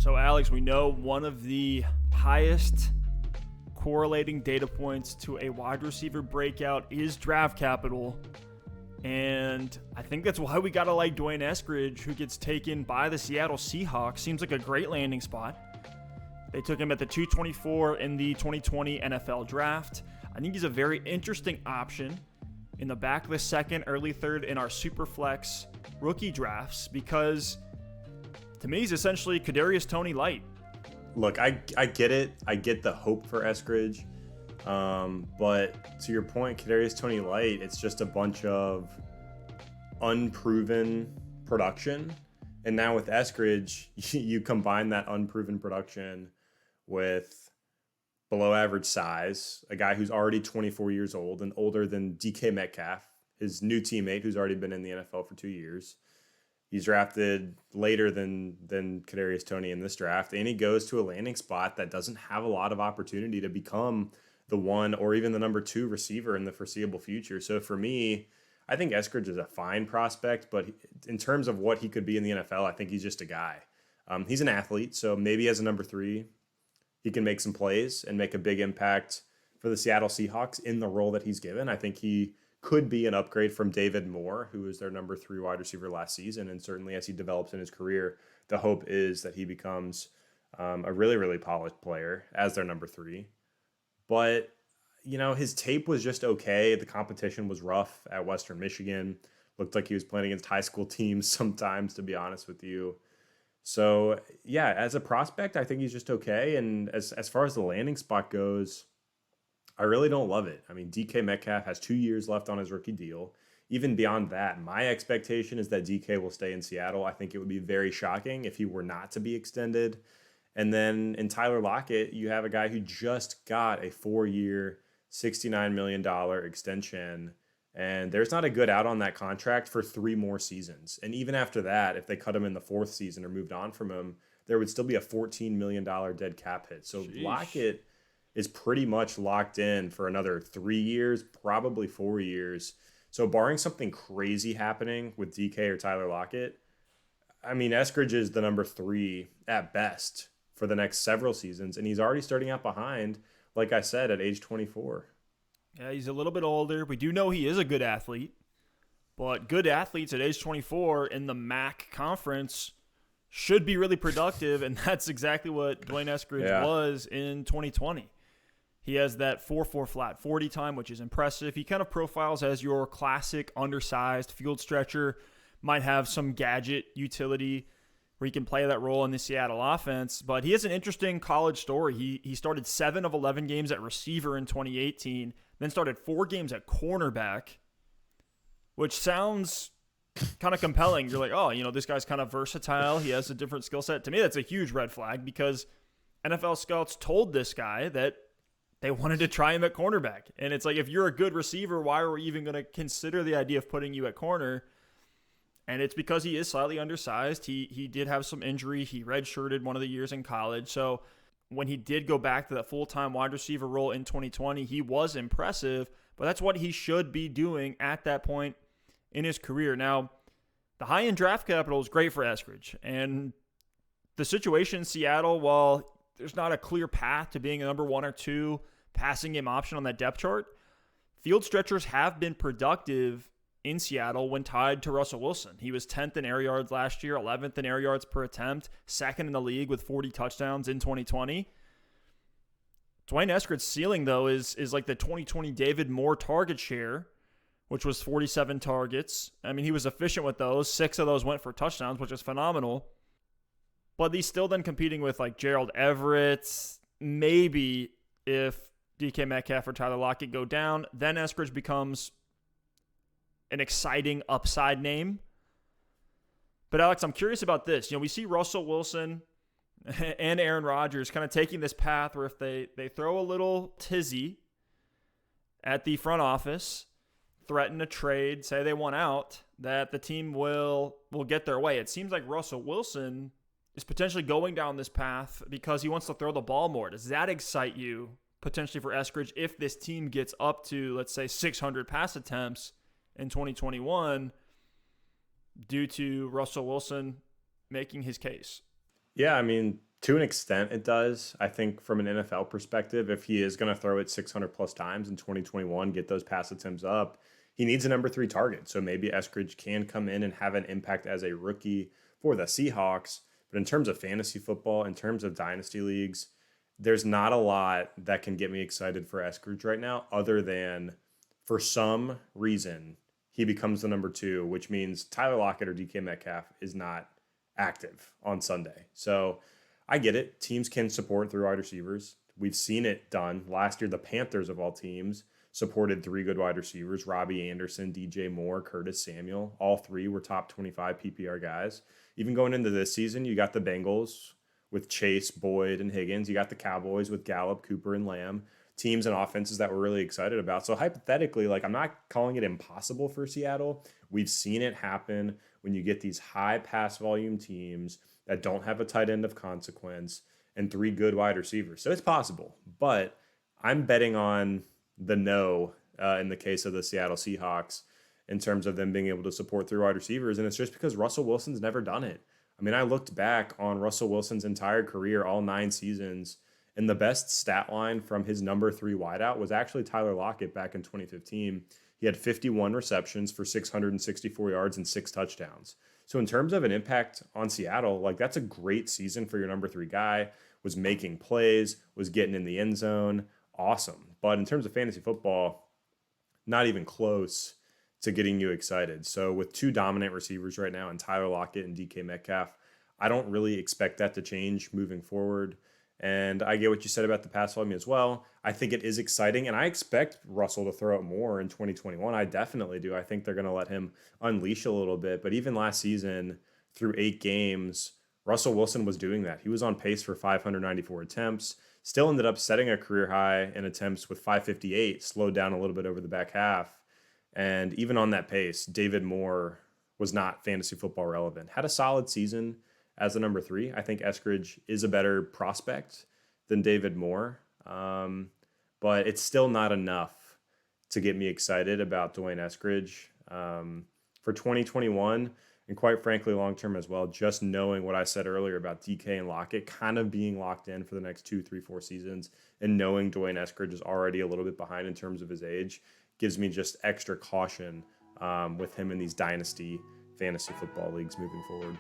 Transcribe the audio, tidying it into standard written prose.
So, Alex, we know one of the highest correlating data points to a wide receiver breakout is draft capital. And I think that's why we got to like D'Wayne Eskridge, who gets taken by the Seattle Seahawks. Seems like a great landing spot. They took him at the 224 in the 2020 NFL draft. I think he's a very interesting option in the back of the second, early third in our Superflex rookie drafts because to me, he's essentially Kadarius Toney light. Look, I get it. I get the hope for Eskridge. But to your point, Kadarius Toney light, it's just a bunch of unproven production. And now with Eskridge, you combine that unproven production with below average size, a guy who's already 24 years old and older than DK Metcalf, his new teammate who's already been in the NFL for 2 years. He's drafted later than Kadarius Toney in this draft, and he goes to a landing spot that doesn't have a lot of opportunity to become the one or even the number 2 receiver in the foreseeable future. So for me, I think Eskridge is a fine prospect, but in terms of what he could be in the NFL, I think he's just a guy. He's an athlete, so maybe as a number 3, he can make some plays and make a big impact for the Seattle Seahawks in the role that he's given. I think he could be an upgrade from David Moore, who was their number 3 wide receiver last season. And certainly as he develops in his career, the hope is that he becomes a really, really polished player as their number 3. But, you know, his tape was just okay. The competition was rough at Western Michigan. Looked like he was playing against high school teams sometimes, to be honest with you. So, yeah, as a prospect, I think he's just okay. And as far as the landing spot goes, I really don't love it. I mean, DK Metcalf has 2 years left on his rookie deal. Even beyond that, my expectation is that DK will stay in Seattle. I think it would be very shocking if he were not to be extended. And then in Tyler Lockett, you have a guy who just got a 4-year, $69 million extension. And there's not a good out on that contract for 3 more seasons. And even after that, if they cut him in the 4th season or moved on from him, there would still be a $14 million dead cap hit. So Sheesh. Lockett is pretty much locked in for another 3 years, probably 4 years. So barring something crazy happening with DK or Tyler Lockett, I mean, Eskridge is the number 3 at best for the next several seasons. And he's already starting out behind, like I said, at age 24. Yeah, he's a little bit older. We do know he is a good athlete. But good athletes at age 24 in the MAC conference should be really productive. And that's exactly what D'Wayne Eskridge was in 2020. He has that 4.4 flat 40 time, which is impressive. He kind of profiles as your classic undersized field stretcher, might have some gadget utility where he can play that role in the Seattle offense. But he has an interesting college story. He started 7 of 11 games at receiver in 2018, then started 4 games at cornerback, which sounds kind of compelling. You're like, oh, you know, this guy's kind of versatile. He has a different skill set. To me, that's a huge red flag because NFL scouts told this guy that they wanted to try him at cornerback. And it's like, if you're a good receiver, why are we even going to consider the idea of putting you at corner? And it's because he is slightly undersized. He did have some injury. He redshirted one of the years in college. So when he did go back to that full-time wide receiver role in 2020, he was impressive. But that's what he should be doing at that point in his career. Now, the high-end draft capital is great for Eskridge. And the situation in Seattle, while there's not a clear path to being a number 1 or 2 passing game option on that depth chart, field stretchers have been productive in Seattle when tied to Russell Wilson. He was 10th in air yards last year, 11th in air yards per attempt, 2nd in the league with 40 touchdowns in 2020. D'Wayne Eskridge's ceiling, though, is like the 2020 David Moore target share, which was 47 targets. I mean, he was efficient with those. 6 of those went for touchdowns, which is phenomenal. But he's still then competing with like Gerald Everett. Maybe if DK Metcalf or Tyler Lockett go down, then Eskridge becomes an exciting upside name. But Alex, I'm curious about this. You know, we see Russell Wilson and Aaron Rodgers kind of taking this path where if they throw a little tizzy at the front office, threaten a trade, say they want out, that the team will get their way. It seems like Russell Wilson is potentially going down this path because he wants to throw the ball more. Does that excite you potentially for Eskridge if this team gets up to, let's say, 600 pass attempts in 2021 due to Russell Wilson making his case? Yeah, I mean, To an extent, it does. I think from an NFL perspective, if he is going to throw it 600 plus times in 2021, get those pass attempts up, he needs a number 3 target. So maybe Eskridge can come in and have an impact as a rookie for the Seahawks. But in terms of fantasy football, in terms of dynasty leagues, there's not a lot that can get me excited for Eskridge right now, other than for some reason he becomes the number 2, which means Tyler Lockett or DK Metcalf is not active on Sunday. So I get it. Teams can support 3 wide receivers. We've seen it done. Last year, the Panthers of all teams supported 3 good wide receivers: Robbie Anderson, DJ Moore, Curtis Samuel. All 3 were top 25 PPR guys. Even going into this season, you got the Bengals with Chase, Boyd, and Higgins. You got the Cowboys with Gallup, Cooper, and Lamb. Teams and offenses that we're really excited about. So hypothetically, I'm not calling it impossible for Seattle. We've seen it happen when you get these high pass volume teams that don't have a tight end of consequence and 3 good wide receivers. So it's possible, but I'm betting on the no in the case of the Seattle Seahawks in terms of them being able to support 3 wide receivers. And it's just because Russell Wilson's never done it. I mean, I looked back on Russell Wilson's entire career, all 9 seasons, and the best stat line from his number 3 wideout was actually Tyler Lockett back in 2015. He had 51 receptions for 664 yards and 6 touchdowns. So in terms of an impact on Seattle, that's a great season for your number 3 guy, was making plays, was getting in the end zone. Awesome. But in terms of fantasy football, not even close to getting you excited. So with 2 dominant receivers right now in Tyler Lockett and DK Metcalf, I don't really expect that to change moving forward. And I get what you said about the pass volume as well. I think it is exciting, and I expect Russell to throw it more in 2021. I definitely do. I think they're going to let him unleash a little bit. But even last season, through 8 games, Russell Wilson was doing that. He was on pace for 594 attempts, still ended up setting a career high in attempts with 558, slowed down a little bit over the back half. And even on that pace, David Moore was not fantasy football relevant. Had a solid season as the number 3. I think Eskridge is a better prospect than David Moore, but it's still not enough to get me excited about D'Wayne Eskridge. For 2021, and quite frankly, long-term as well, just knowing what I said earlier about DK and Lockett kind of being locked in for the next 2, 3, 4 seasons, and knowing D'Wayne Eskridge is already a little bit behind in terms of his age, gives me just extra caution with him in these dynasty fantasy football leagues moving forward.